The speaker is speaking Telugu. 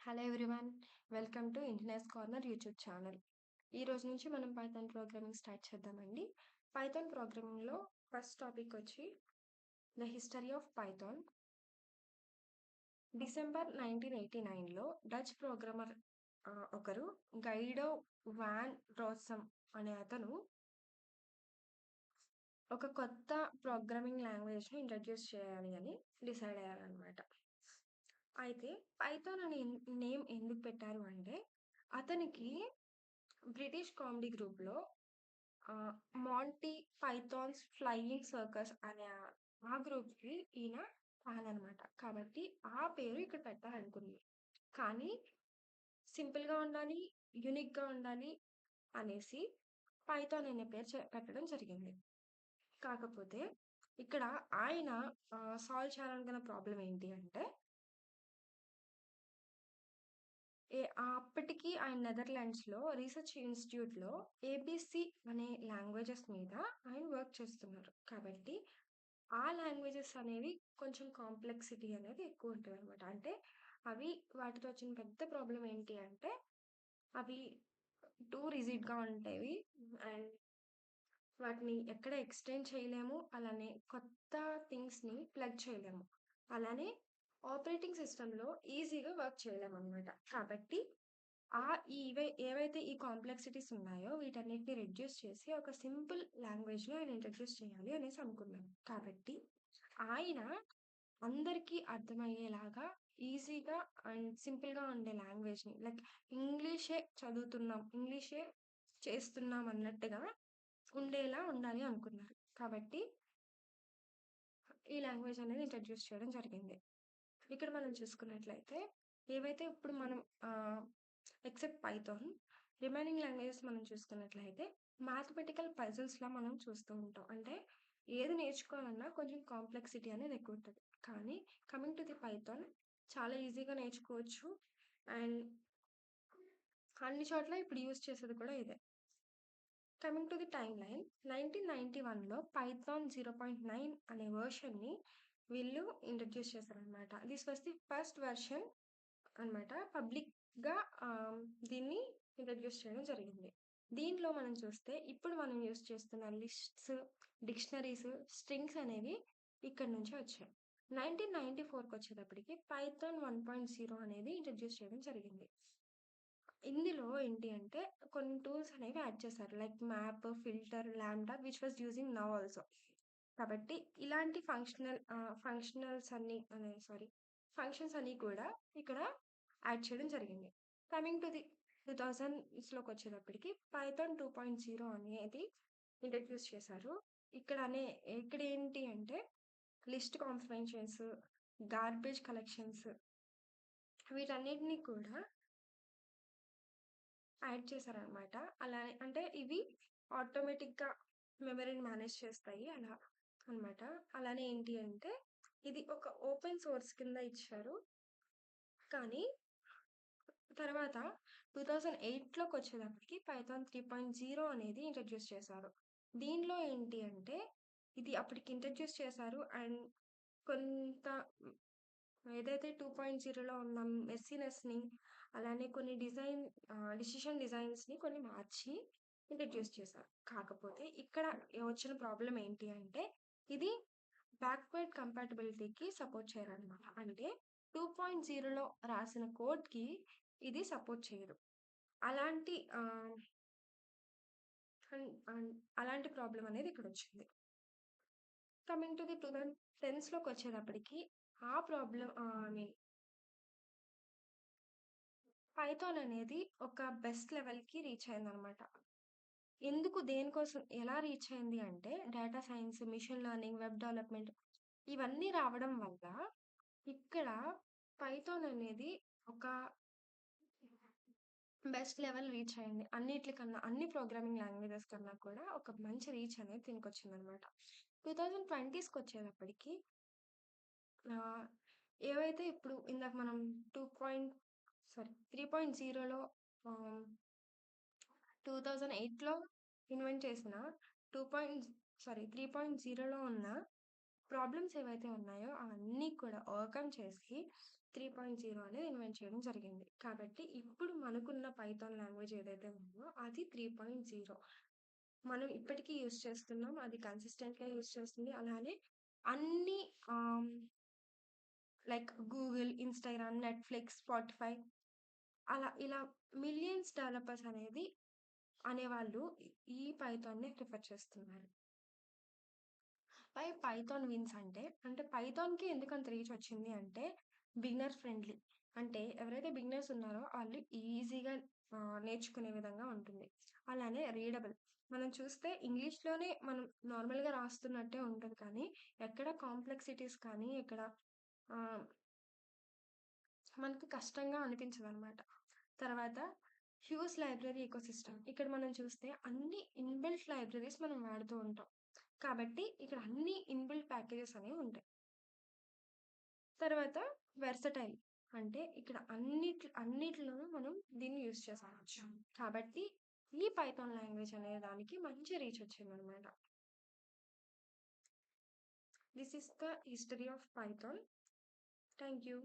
Hello everyone. Welcome to engineers corner YouTube channel. ఈ రోజు నుంచి మనం పైథాన్ ప్రోగ్రామింగ్ స్టార్ట్ చేద్దామండి. పైథాన్ ప్రోగ్రామింగ్లో ఫస్ట్ టాపిక్ వచ్చి the history of Python. December 1989లో డచ్ ప్రోగ్రామర్ ఒకరు గైడో వాన్ రోసమ్ అనే అతను ఒక కొత్త ప్రోగ్రామింగ్ లాంగ్వేజ్ని ఇంట్రడ్యూస్ చేయాలి అని డిసైడ్ అయ్యారనమాట. అయితే పైథాన్ అనే నేమ్ ఎందుకు పెట్టారు అంటే అతనికి బ్రిటిష్ కామెడీ గ్రూప్‌లో 'మాంటీ పైథాన్స్ ఫ్లయింగ్ సర్కస్' అనే ఆ గ్రూప్‌కి ఈయన ఫ్యాన్ అనమాట. కాబట్టి ఆ పేరు ఇక్కడ పెట్టాలనుకున్నారు. కానీ సింపుల్‌గా ఉండాలి, యూనిక్‌గా ఉండాలి అనేసి పైథాన్ అనే పేరు పెట్టడం జరిగింది. కాకపోతే ఇక్కడ ఆయన సాల్వ్ చేయాలనుకున్న ప్రాబ్లమ్ ఏంటి అంటే అప్పటికి ఆయన నెదర్లాండ్స్‌లో రీసెర్చ్ ఇన్‌స్టిట్యూట్‌లో ఏబీసీ అనే లాంగ్వేజెస్ మీద ఆయన వర్క్ చేస్తున్నారు. కాబట్టి ఆ లాంగ్వేజెస్ అనేవి కొంచెం కాంప్లెక్సిటీ అనేది ఎక్కువ ఉంటదనమాట. అంటే అవి వాటితో వచ్చిన పెద్ద ప్రాబ్లమ్ ఏంటి అంటే అవి టూ రిజిడ్‌గా ఉంటాయి. అండ్ వాటిని ఎక్కడ ఎక్స్‌టెండ్ చేయలేము. అలానే కొత్త థింగ్స్‌ని ప్లగ్ చేయలేము. అలానే ఆపరేటింగ్ సిస్టమ్‌లో ఈజీగా వర్క్ చేయలేమనమాట. కాబట్టి ఏవైతే ఈ కాంప్లెక్సిటీస్ ఉన్నాయో వీటన్నిటిని రెడ్యూస్ చేసి ఒక సింపుల్ లాంగ్వేజ్‌లో ఆయన ఇంట్రడ్యూస్ చేయాలి అనేసి అనుకున్నాను. కాబట్టి ఆయన అందరికీ అర్థమయ్యేలాగా ఈజీగా అండ్ సింపుల్‌గా ఉండే లాంగ్వేజ్‌ని లైక్ ఇంగ్లీషే చదువుతున్నాం, ఇంగ్లీషే చేస్తున్నాం అన్నట్టుగా ఉండేలా ఉండాలి అనుకున్నారు. కాబట్టి ఈ లాంగ్వేజ్ అనేది ఇంట్రడ్యూస్ చేయడం జరిగింది. ఇక్కడ మనం చూసుకున్నట్లయితే ఏవైతే ఇప్పుడు మనం ఎక్సెప్ట్ పైథాన్ రిమైనింగ్ లాంగ్వేజెస్ మనం చూసుకున్నట్లయితే మ్యాథమెటికల్ పజిల్స్‌లా మనం చూస్తూ ఉంటాం. అంటే ఏది నేర్చుకోవాలన్నా కొంచెం కాంప్లెక్సిటీ అనేది ఎక్కువ ఉంటది. కానీ కమింగ్ టు ది పైథాన్ చాలా ఈజీగా నేర్చుకోవచ్చు. అండ్ అన్ని చోట్ల ఇప్పుడు యూజ్ చేసేది కూడా ఇదే. Coming to the timeline 1991లో పైథాన్ 0.9 అనే వెర్షన్‌ని వీళ్ళు ఇంట్రడ్యూస్ చేశారనమాట. This was the first version అనమాట. పబ్లిక్‌గా దీన్ని ఇంట్రడ్యూస్ చేయడం జరిగింది. దీంట్లో మనం చూస్తే ఇప్పుడు మనం యూజ్ చేస్తున్న లిస్ట్స్, డిక్షనరీస్, స్ట్రింగ్స్ అనేవి ఇక్కడి నుంచే వచ్చాయి. 1994కొచ్చేటప్పటికి పైథాన్ 1.0 అనేది ఇంట్రడ్యూస్ చేయడం జరిగింది. ఇందులో ఏంటి అంటే కొన్ని టూల్స్ అనేవి యాడ్ చేశారు. Like map, filter, lambda which was using now also. కాబట్టి ఇలాంటి ఫంక్షన్స్ అన్నీ కూడా ఇక్కడ యాడ్ చేయడం జరిగింది. కమింగ్ టు ది 2000స్‌లోకొచ్చేటప్పటికి పైథాన్ 2.0 అనేది ఇంట్రడ్యూస్ చేశారు. ఇక్కడ ఏంటి అంటే లిస్ట్ కాంప్రిహెన్షన్స్, గార్బేజ్ కలెక్షన్స్ వీటన్నిటిని కూడా యాడ్ చేశారనమాట. అలానే అంటే ఇవి ఆటోమేటిక్‌గా మెమరీని మేనేజ్ చేస్తాయి అలా అనమాట. అలానే ఏంటి అంటే ఇది ఒక ఓపెన్ సోర్స్ కింద ఇచ్చారు. కానీ తర్వాత 2008లోకొచ్చేటప్పటికి పైథాన్ 3.0 అనేది ఇంట్రడ్యూస్ చేశారు. దీనిలో ఏంటి అంటే ఇది అప్పటికి ఇంట్రడ్యూస్ చేశారు. అండ్ కొంత ఏదైతే 2.0లో ఉన్న మెస్సీనెస్‌ని అలానే కొన్ని డెసిషన్ డిజైన్స్‌ని కొన్ని మార్చి ఇంట్రడ్యూస్ చేశారు. కాకపోతే ఇక్కడ వచ్చిన ప్రాబ్లమ్ ఏంటి అంటే ఇది బ్యాక్వర్డ్ కంపాటబిలిటీకి సపోర్ట్ చేయరనమాట. అంటే 2.0లో రాసిన కోడ్‌కి ఇది సపోర్ట్ చేయదు. అలాంటి ఆహ్, అన్ అన్ అలాంటి ప్రాబ్లమ్ అనేది ఇక్కడొచ్చింది. కమింగ్ టు ది 2010స్‌లోకొచ్చేటప్పటికి ఆ ప్రాబ్లమ్ ఐ మీన్ పైథాన్ అనేది ఒక బెస్ట్ లెవెల్‌కి రీచ్ అయిందనమాట. దేనికోసం, ఎలా రీచ్ అయింది అంటే data science, machine learning, web development ఇవన్నీ రావడం వల్ల ఇక్కడ పైథాన్ అనేది ఒక బెస్ట్ లెవెల్ రీచ్ అయింది. అన్నిట్లికన్నా అన్ని ప్రోగ్రామింగ్ లాంగ్వేజెస్ కన్నా కూడా ఒక మంచి రీచ్ అనేది దీనికొచ్చిందనమాట. 2020స్‌కొచ్చేటప్పటికి ఆహ్, ఏవైతే ఇప్పుడు ఇందాక మనం 3.0లో ఆహ్, 2008లో ఇన్వెంట్ చేసిన 2 పాయింట్ 3.0లో ఉన్న ప్రాబ్లమ్స్ ఏవైతే ఉన్నాయో అవన్నీ కూడా ఓవర్‌కమ్ చేసి 3.0 అనేది ఇన్వెంట్ చేయడం జరిగింది. కాబట్టి ఇప్పుడు మనకున్న పైథాన్ లాంగ్వేజ్ ఏదైతే ఉందో అది 3.0. మనం ఇప్పటికి యూజ్ చేస్తున్నాం. అది కన్సిస్టెంట్‌గా యూజ్ చేస్తుంది. అలానే అన్ని ఆహ్, like Google, Instagram, Netflix, Spotify ఇలా మిలియన్స్ డెవలపర్స్ అనేవాళ్ళు ఈ పైథాన్‌ని ప్రిఫర్ చేస్తున్నారు. వై పైథాన్ విన్స్ అంటే పైథాన్‌కి ఎందుకంత రీచ్ వచ్చింది అంటే బిగినర్ ఫ్రెండ్లీ. అంటే ఎవరైతే బిగినర్స్ ఉన్నారో ఆళ్ళు ఈజీగా నేర్చుకునే విధంగా ఉంటుంది. అలానే రీడబుల్. మనం చూస్తే ఇంగ్లీష్‌లోనే మనం నార్మల్‌గా రాస్తున్నట్టే ఉంటది కానీ ఎక్కడ కాంప్లెక్సిటీస్ కానీ ఎక్కడ ఆహ్, మనకి కష్టంగా అనిపించదనమాట. తర్వాత హ్యూజ్ లైబ్రరీ ఎకోసిస్టమ్. ఇక్కడ మనం చూస్తే అన్ని ఇన్‌బిల్ట్ లైబ్రరీస్ మనం వాడుతూ ఉంటాం. కాబట్టి ఇక్కడ అన్ని ఇన్‌బిల్ట్ ప్యాకేజెస్ అనేవి ఉంటాయి. తర్వాత వెర్సటైల్. అంటే ఇక్కడ అన్నిట్లోనూ మనం దీన్ని యూజ్ చేసుకోవచ్చు. కాబట్టి ఈ పైథాన్ లాంగ్వేజ్ అనే దానికి మంచి రీచ్ వచ్చిందనమాట. This is the history of Python. Thank you.